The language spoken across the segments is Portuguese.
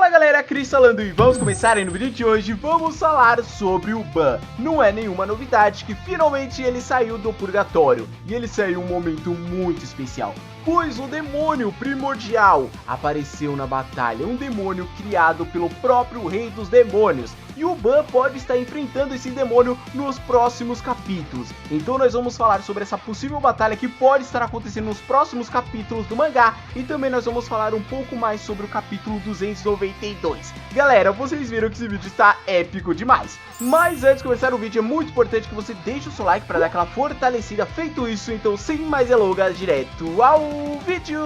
Fala galera, Cris falando e vamos começar aí no vídeo de hoje. Vamos falar sobre o Ban. Não é nenhuma novidade que finalmente ele saiu do purgatório. E ele saiu em um momento muito especial, pois o demônio primordial apareceu na batalha. Um demônio criado pelo próprio rei dos demônios. E o Ban pode estar enfrentando esse demônio nos próximos capítulos. Então nós vamos falar sobre essa possível batalha que pode estar acontecendo nos próximos capítulos do mangá. E também nós vamos falar um pouco mais sobre o capítulo 292. Galera, vocês viram que esse vídeo está épico demais. Mas antes de começar o vídeo, é muito importante que você deixe o seu like para dar aquela fortalecida. Feito isso, então sem mais delongas, direto ao vídeo!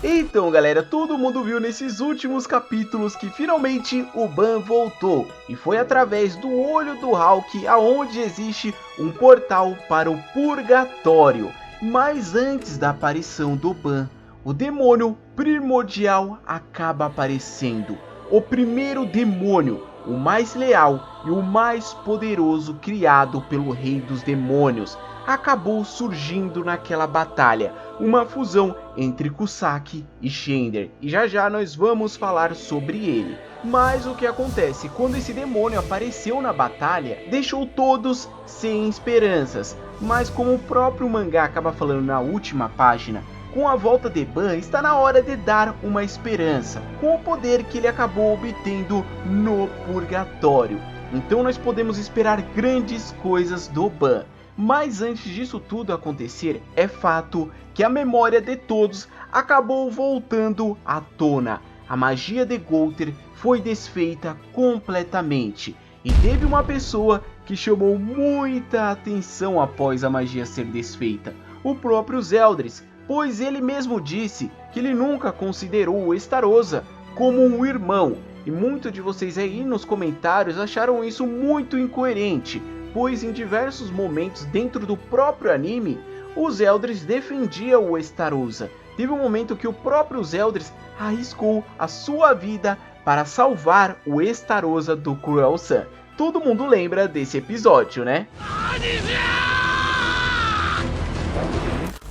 Então galera, todo mundo viu nesses últimos capítulos que finalmente o Ban voltou. E foi através do olho do Hawk aonde existe um portal para o purgatório. Mas antes da aparição do Ban, o demônio primordial acaba aparecendo. O primeiro demônio, o mais leal e o mais poderoso criado pelo rei dos demônios, acabou surgindo naquela batalha, uma fusão entre Kusaki e Shender, e já já nós vamos falar sobre ele. Mas o que acontece? Quando esse demônio apareceu na batalha, deixou todos sem esperanças, mas como o próprio mangá acaba falando na última página, com a volta de Ban está na hora de dar uma esperança, com o poder que ele acabou obtendo no purgatório. Então nós podemos esperar grandes coisas do Ban. Mas antes disso tudo acontecer, é fato que a memória de todos acabou voltando à tona. A magia de Gowther foi desfeita completamente. E teve uma pessoa que chamou muita atenção após a magia ser desfeita. O próprio Zeldris, pois ele mesmo disse que ele nunca considerou o Estarossa como um irmão. E muitos de vocês aí nos comentários acharam isso muito incoerente, pois em diversos momentos dentro do próprio anime, o Zeldris defendia o Estarossa. Teve um momento que o próprio Zeldris arriscou a sua vida para salvar o Estarossa do Cruel Sun. Todo mundo lembra desse episódio, né?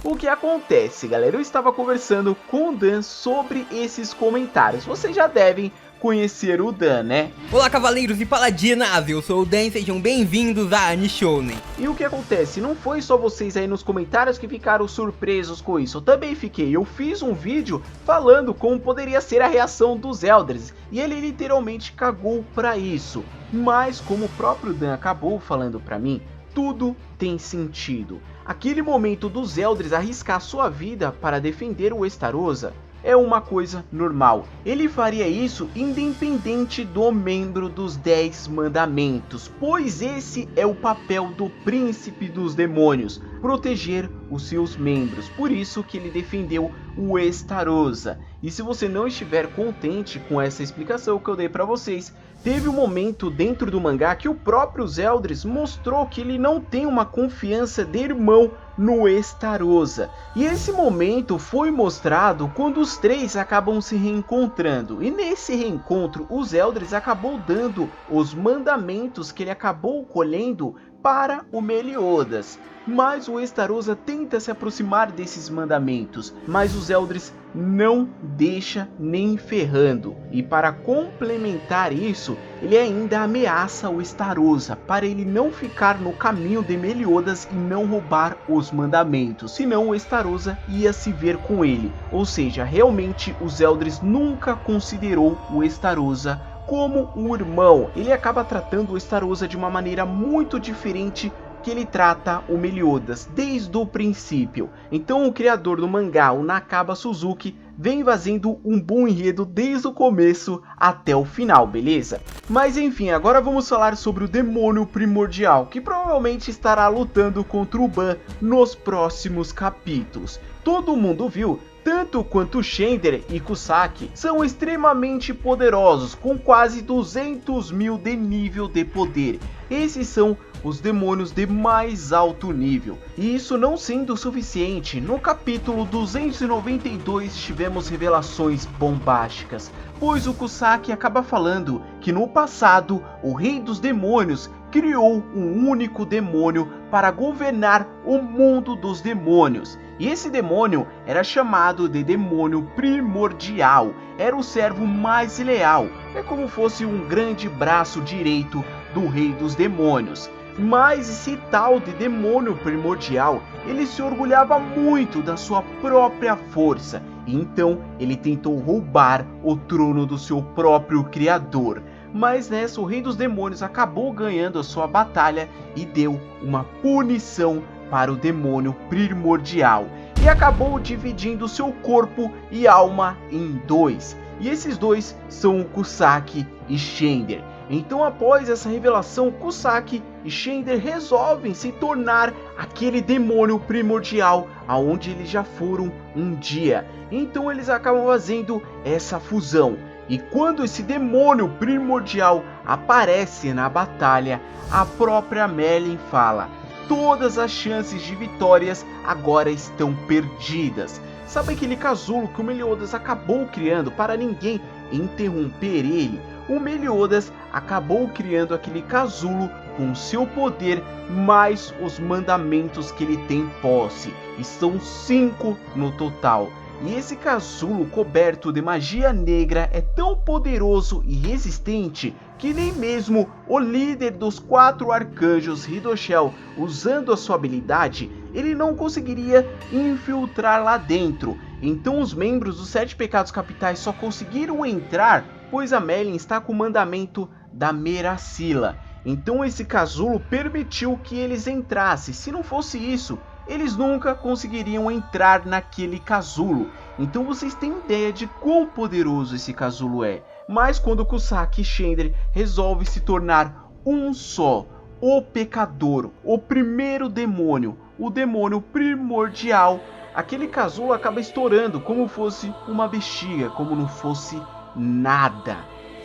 O que acontece, galera? Eu estava conversando com o Dan sobre esses comentários. Vocês já devem conhecer o Dan, né? Olá, cavaleiros e paladinas, eu sou o Dan, sejam bem-vindos a Nishounen. E o que acontece? Não foi só vocês aí nos comentários que ficaram surpresos com isso, eu também fiquei. Eu fiz um vídeo falando como poderia ser a reação dos Elders, e ele literalmente cagou pra isso. Mas como o próprio Dan acabou falando pra mim, tudo tem sentido. Aquele momento dos Elders arriscar sua vida para defender o Estarossa é uma coisa normal. Ele faria isso independente do membro dos 10 mandamentos, pois esse é o papel do príncipe dos demônios, proteger os seus membros. Por isso que ele defendeu o Estarossa. E se você não estiver contente com essa explicação que eu dei para vocês, teve um momento dentro do mangá que o próprio Zeldris mostrou que ele não tem uma confiança de irmão no Estarossa. E esse momento foi mostrado quando os três acabam se reencontrando. E nesse reencontro, o Zeldris acabou dando os mandamentos que ele acabou colhendo para o Meliodas. Mas o Estarossa tenta se aproximar desses mandamentos, mas o Zeldris não deixa nem ferrando. E para complementar isso, ele ainda ameaça o Estarossa para ele não ficar no caminho de Meliodas e não roubar os mandamentos, senão o Estarossa ia se ver com ele. Ou seja, realmente o Zeldris nunca considerou o Estarossa como um irmão. Ele acaba tratando o Estarossa de uma maneira muito diferente que ele trata o Meliodas desde o princípio. Então o criador do mangá, o Nakaba Suzuki, vem fazendo um bom enredo desde o começo até o final, beleza? Mas enfim, agora vamos falar sobre o demônio primordial, que provavelmente estará lutando contra o Ban nos próximos capítulos. Todo mundo viu, tanto quanto Shender e Kusaki são extremamente poderosos, com quase 200 mil de nível de poder. Esses são os demônios de mais alto nível. E isso não sendo suficiente, no capítulo 292 tivemos revelações bombásticas, pois o Kusaki acaba falando que no passado o rei dos demônios criou um único demônio para governar o mundo dos demônios. E esse demônio era chamado de demônio primordial, era o servo mais leal, é como fosse um grande braço direito do rei dos demônios. Mas esse tal de demônio primordial, ele se orgulhava muito da sua própria força, e então ele tentou roubar o trono do seu próprio criador. Mas nessa o rei dos demônios acabou ganhando a sua batalha e deu uma punição para o demônio primordial, e acabou dividindo seu corpo e alma em dois, e esses dois são o Kusaki e Shender. Então, após essa revelação, Kusaki e Shender resolvem se tornar aquele demônio primordial aonde eles já foram um dia. Então eles acabam fazendo essa fusão, e quando esse demônio primordial aparece na batalha, a própria Merlin fala: todas as chances de vitórias agora estão perdidas. Sabe aquele casulo que o Meliodas acabou criando para ninguém interromper ele? O Meliodas acabou criando aquele casulo com seu poder mais os mandamentos que ele tem posse, e são 5 no total. E esse casulo coberto de magia negra é tão poderoso e resistente que nem mesmo o líder dos 4 arcanjos, Hidoshel, usando a sua habilidade, ele não conseguiria infiltrar lá dentro. Então os membros dos 7 pecados capitais só conseguiram entrar pois a Merlin está com o mandamento da Meracila. Então esse casulo permitiu que eles entrassem. Se não fosse isso, eles nunca conseguiriam entrar naquele casulo. Então vocês têm ideia de quão poderoso esse casulo é. Mas quando Kusaki e Shender resolvem se tornar um só, o pecador, o primeiro demônio, o demônio primordial, aquele casulo acaba estourando como fosse uma bexiga, como não fosse nada.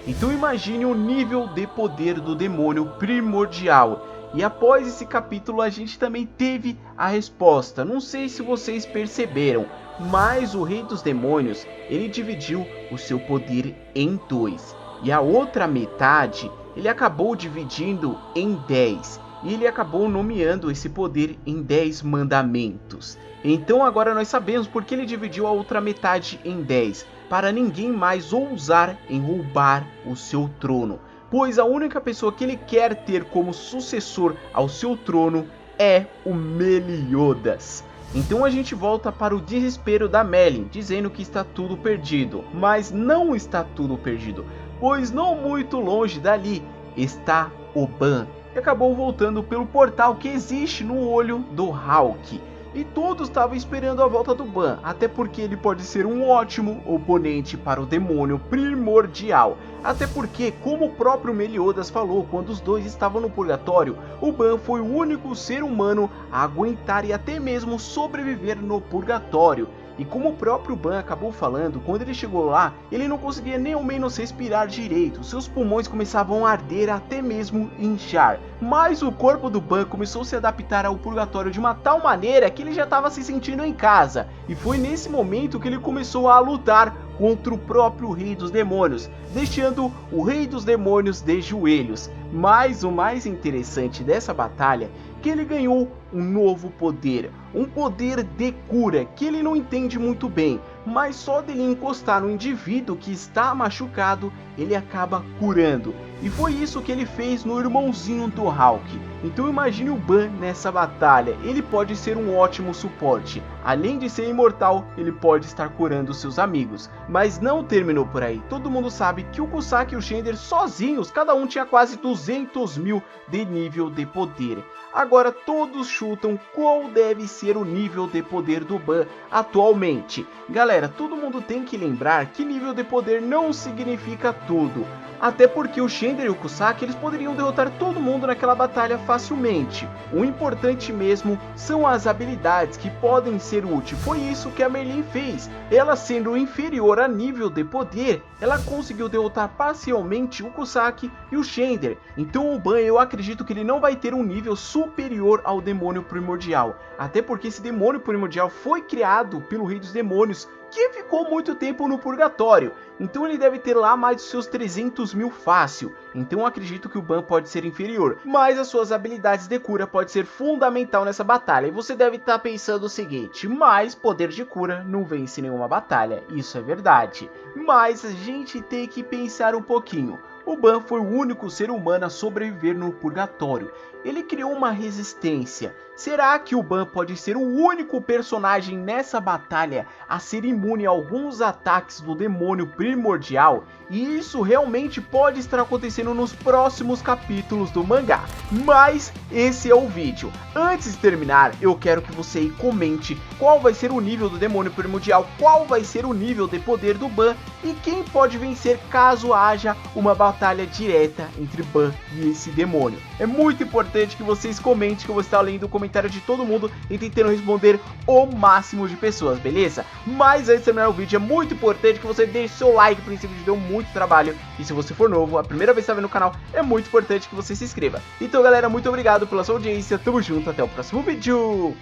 Então imagine o nível de poder do demônio primordial. E após esse capítulo a gente também teve a resposta. Não sei se vocês perceberam, mas o rei dos demônios, ele dividiu o seu poder em 2. E a outra metade, ele acabou dividindo em 10. E ele acabou nomeando esse poder em 10 mandamentos. Então agora nós sabemos porque ele dividiu a outra metade em 10. Para ninguém mais ousar em roubar o seu trono. Pois a única pessoa que ele quer ter como sucessor ao seu trono é o Meliodas. Então a gente volta para o desespero da Merlin, dizendo que está tudo perdido. Mas não está tudo perdido, pois não muito longe dali está o Ban, que acabou voltando pelo portal que existe no olho do Hawk. E todos estavam esperando a volta do Ban, até porque ele pode ser um ótimo oponente para o demônio primordial. Até porque, como o próprio Meliodas falou quando os dois estavam no purgatório, o Ban foi o único ser humano a aguentar e até mesmo sobreviver no purgatório. E como o próprio Ban acabou falando, quando ele chegou lá, ele não conseguia nem ao menos respirar direito, seus pulmões começavam a arder até mesmo inchar. Mas o corpo do Ban começou a se adaptar ao purgatório de uma tal maneira que ele já estava se sentindo em casa. E foi nesse momento que ele começou a lutar contra o próprio rei dos demônios, deixando o rei dos demônios de joelhos. Mas o mais interessante dessa batalha é que ele ganhou um novo poder, um poder de cura que ele não entende muito bem, mas só dele encostar no indivíduo que está machucado, ele acaba curando. E foi isso que ele fez no irmãozinho do Hawk. Então imagine o Ban nessa batalha, ele pode ser um ótimo suporte. Além de ser imortal, ele pode estar curando seus amigos. Mas não terminou por aí, todo mundo sabe que o Kusaki e o Shender sozinhos, cada um tinha quase 200 mil de nível de poder. Agora todos chutam qual deve ser o nível de poder do Ban atualmente. Galera, todo mundo tem que lembrar que nível de poder não significa tudo. Até porque o Shender e o Kusaki eles poderiam derrotar todo mundo naquela batalha facilmente. O importante mesmo são as habilidades que podem ser úteis. Foi isso que a Merlin fez. Ela sendo inferior a nível de poder, ela conseguiu derrotar parcialmente o Kusaki e o Shender. Então o Ban, eu acredito que ele não vai ter um nível superior ao demônio primordial. Até porque esse demônio primordial foi criado pelo rei dos demônios, que ficou muito tempo no purgatório. Então ele deve ter lá mais de seus 300 mil fácil. Então eu acredito que o Ban pode ser inferior, mas as suas habilidades de cura pode ser fundamental nessa batalha. E você deve estar pensando o seguinte: mas poder de cura não vence nenhuma batalha. Isso é verdade, mas a gente tem que pensar um pouquinho. O Ban foi o único ser humano a sobreviver no purgatório. Ele criou uma resistência. Será que o Ban pode ser o único personagem nessa batalha a ser imune a alguns ataques do demônio primordial? E isso realmente pode estar acontecendo nos próximos capítulos do mangá. Mas esse é o vídeo. Antes de terminar, eu quero que você aí comente qual vai ser o nível do demônio primordial, qual vai ser o nível de poder do Ban e quem pode vencer caso haja uma batalha direta entre Ban e esse demônio. É muito importante que vocês comentem, que eu vou estar lendo o comentário de todo mundo e tentando responder o máximo de pessoas, beleza? Mas antes de terminar o vídeo, é muito importante que você deixe seu like, porque esse vídeo deu muito trabalho. E se você for novo, a primeira vez que está vendo o canal, é muito importante que você se inscreva. Então galera, muito obrigado pela sua audiência, tamo junto, até o próximo vídeo.